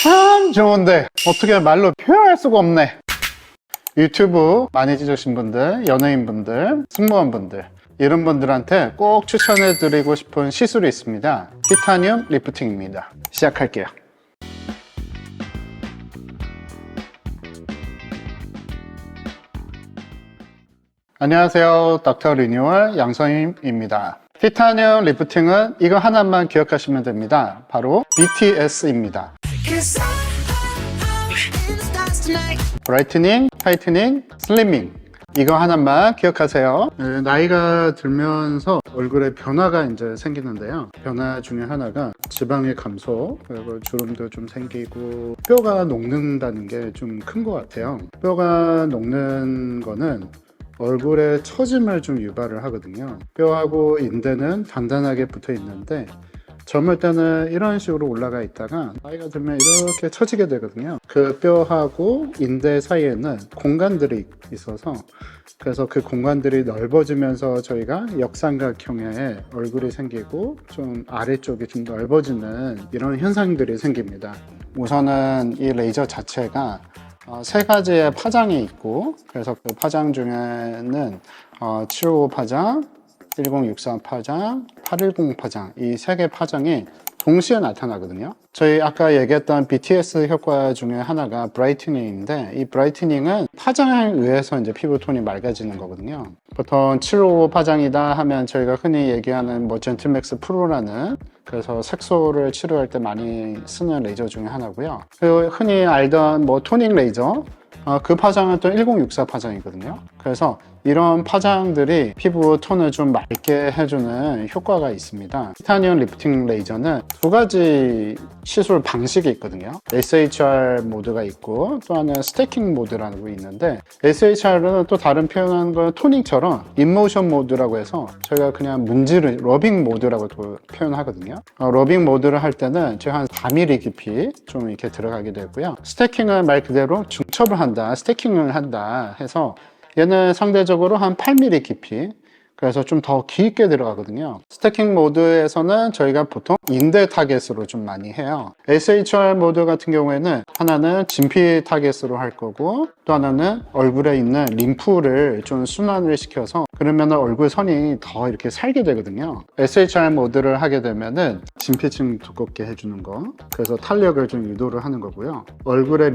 참 좋은데 어떻게 말로 표현할 수가 없네. 유튜브 많이 찍으신 분들, 연예인분들, 승무원분들 이런 분들한테 꼭 추천해 드리고 싶은 시술이 있습니다. 티타늄 리프팅입니다. 시작할게요. 안녕하세요. 닥터 리뉴얼 양성임입니다. 티타늄 리프팅은 이거 하나만 기억하시면 됩니다. 바로 BTS입니다. 브라이트닝, 타이트닝, 슬리밍, 이거 하나만 기억하세요. 나이가 들면서 얼굴에 변화가 이제 생기는데요. 변화 중에 하나가 지방의 감소, 그리고 주름도 좀 생기고 뼈가 녹는다는 게 좀 큰 것 같아요. 뼈가 녹는 거는 얼굴에 처짐을 좀 유발을 하거든요. 뼈하고 인대는 단단하게 붙어 있는데 젊을 때는 이런 식으로 올라가 있다가 나이가 들면 이렇게 처지게 되거든요. 그 뼈하고 인대 사이에는 공간들이 있어서 그래서 그 공간들이 넓어지면서 저희가 역삼각형의 얼굴이 생기고 좀 아래쪽이 좀 넓어지는 이런 현상들이 생깁니다. 우선은 이 레이저 자체가 세 가지의 파장이 있고, 그래서 그 파장 중에는 755 파장, 1064 파장, 810 파장, 이 세 개 파장이 동시에 나타나거든요. 저희 아까 얘기했던 BTS 효과 중에 하나가 브라이트닝인데, 이 브라이트닝은 파장에 의해서 이제 피부톤이 맑아지는 거거든요. 보통 755 파장이다 하면 저희가 흔히 얘기하는 뭐 젠틀맥스 프로라는, 그래서 색소를 치료할 때 많이 쓰는 레이저 중에 하나고요. 그리고 흔히 알던 뭐 토닝 레이저, 그 파장은 또 1064 파장이거든요. 그래서 이런 파장들이 피부 톤을 좀 맑게 해주는 효과가 있습니다. 티타늄 리프팅 레이저는 두 가지 시술 방식이 있거든요. SHR 모드가 있고 또 하나는 스태킹 모드라는 게 있는데, SHR은 또 다른 표현하는 건 토닝처럼 인모션 모드라고 해서 저희가 그냥 문지르 러빙 모드라고 또 표현하거든요. 러빙 모드를 할 때는 저희 한 4mm 깊이 좀 이렇게 들어가게 되고요. 스태킹은 말 그대로 중첩을 한다, 스태킹을 한다 해서 얘는 상대적으로 한 8mm 깊이, 그래서 좀 더 깊게 들어가거든요. 스태킹 모드에서는 저희가 보통 인대 타겟으로 좀 많이 해요. SHR 모드 같은 경우에는 하나는 진피 타겟으로 할 거고 또 하나는 얼굴에 있는 림프를 좀 순환을 시켜서 그러면 얼굴 선이 더 이렇게 살게 되거든요. SHR 모드를 하게 되면은 진피층 두껍게 해주는 거, 그래서 탄력을 좀 유도를 하는 거고요. 얼굴에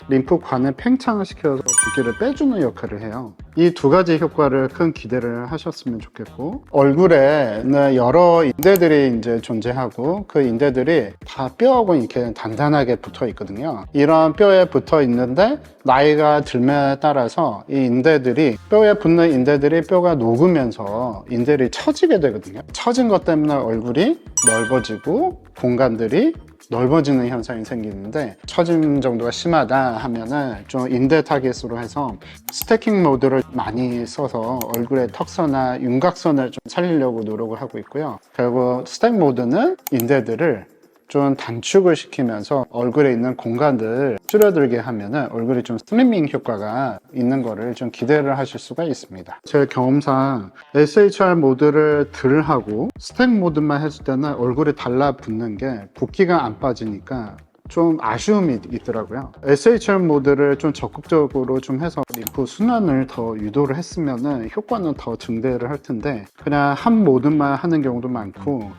림프관을 팽창을 시켜서 붓기를 빼주는 역할을 해요. 이 두 가지 효과를 큰 기대를 하셨으면 좋겠고, 얼굴에는 여러 인대들이 이제 존재하고 그 인대들이 다 뼈하고 이렇게 단단하게 붙어 있거든요. 이런 뼈에 붙어 있는데 나이가 들면에 따라서 이 인대들이, 뼈에 붙는 인대들이 뼈가 녹으면서 인대들이 처지게 되거든요. 처진 것 때문에 얼굴이 넓어지고 공간들이 넓어지는 현상이 생기는데, 처짐 정도가 심하다 하면은 좀 인대 타겟으로 해서 스태킹 모드를 많이 써서 얼굴의 턱선이나 윤곽선을 좀 살리려고 노력을 하고 있고요. 그리고 스택 모드는 인대들을 좀 단축을 시키면서 얼굴에 있는 공간들 줄어들게 하면은 얼굴이 좀 슬리밍 효과가 있는 거를 좀 기대를 하실 수가 있습니다. 제 경험상 SHR 모드를 덜 하고 스택 모드만 했을 때는 얼굴이 달라붙는 게 붓기가 안 빠지니까 좀 아쉬움이 있더라고요. SHR 모드를 좀 적극적으로 좀 해서 림프 순환을 더 유도를 했으면은 효과는 더 증대를 할 텐데, 그냥 한 모드만 하는 경우도 많고,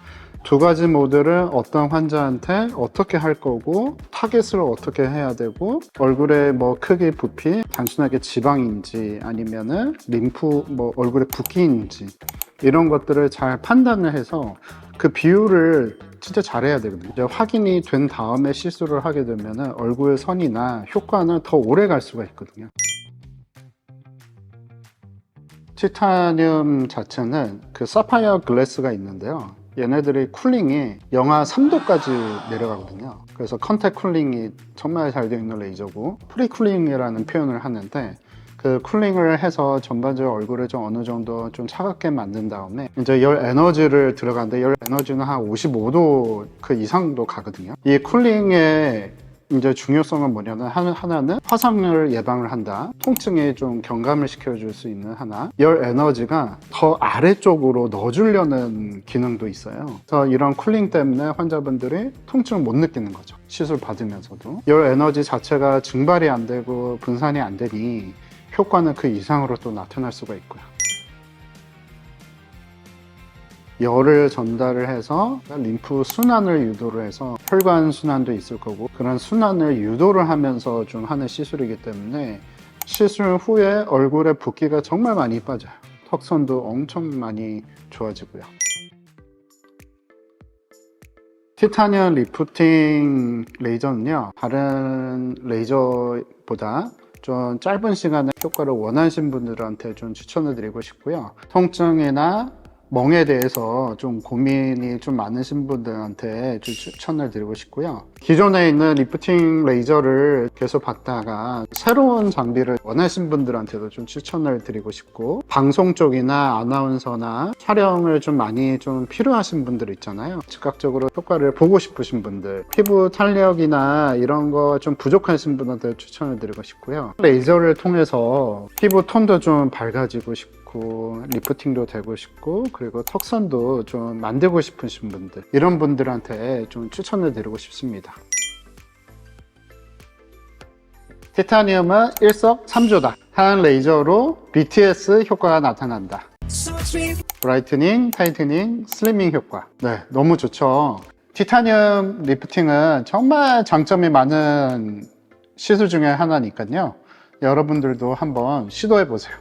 두 가지 모드를 어떤 환자한테 어떻게 할 거고 타겟을 어떻게 해야 되고 얼굴에 뭐 크기 부피 단순하게 지방인지 아니면은 림프 뭐 얼굴에 붓기인지 이런 것들을 잘 판단을 해서 그 비율을 진짜 잘해야 되거든요. 이제 확인이 된 다음에 시술을 하게 되면은 얼굴 선이나 효과는 더 오래 갈 수가 있거든요. 티타늄 자체는 그 사파이어 글래스가 있는데요. 얘네들이 쿨링이 영하 3도까지 내려가거든요. 그래서 컨택 쿨링이 정말 잘 되어 있는 레이저고, 프리 쿨링이라는 표현을 하는데, 그 쿨링을 해서 전반적으로 얼굴을 좀 어느 정도 좀 차갑게 만든 다음에 이제 열 에너지를 들어가는데, 열 에너지는 한 55도 그 이상도 가거든요. 이 쿨링에 이제 중요성은 뭐냐면 하나는 화상을 예방을 한다. 통증에 좀 경감을 시켜줄 수 있는 하나. 열 에너지가 더 아래쪽으로 넣어주려는 기능도 있어요. 그래서 이런 쿨링 때문에 환자분들이 통증을 못 느끼는 거죠. 시술 받으면서도. 열 에너지 자체가 증발이 안 되고 분산이 안 되니 효과는 그 이상으로 또 나타날 수가 있고요. 열을 전달을 해서 림프 순환을 유도를 해서 혈관 순환도 있을 거고 그런 순환을 유도를 하면서 좀 하는 시술이기 때문에 시술 후에 얼굴에 붓기가 정말 많이 빠져요. 턱선도 엄청 많이 좋아지고요. 티타늄 리프팅 레이저는요, 다른 레이저보다 좀 짧은 시간에 효과를 원하시는 분들한테 좀 추천을 드리고 싶고요. 통증이나 멍에 대해서 좀 고민이 좀 많으신 분들한테 좀 추천을 드리고 싶고요. 기존에 있는 리프팅 레이저를 계속 받다가 새로운 장비를 원하시는 분들한테도 좀 추천을 드리고 싶고, 방송 쪽이나 아나운서나 촬영을 좀 많이 좀 필요하신 분들 있잖아요. 즉각적으로 효과를 보고 싶으신 분들, 피부 탄력이나 이런 거 좀 부족하신 분한테 추천을 드리고 싶고요. 레이저를 통해서 피부 톤도 좀 밝아지고 싶고 리프팅도 되고 싶고 그리고 턱선도 좀 만들고 싶으신 분들, 이런 분들한테 좀 추천을 드리고 싶습니다. 티타늄은 일석삼조다. 한 레이저로 BTS 효과가 나타난다. 브라이트닝, 타이트닝, 슬리밍 효과. 네, 너무 좋죠. 티타늄 리프팅은 정말 장점이 많은 시술 중에 하나니까요. 여러분들도 한번 시도해 보세요.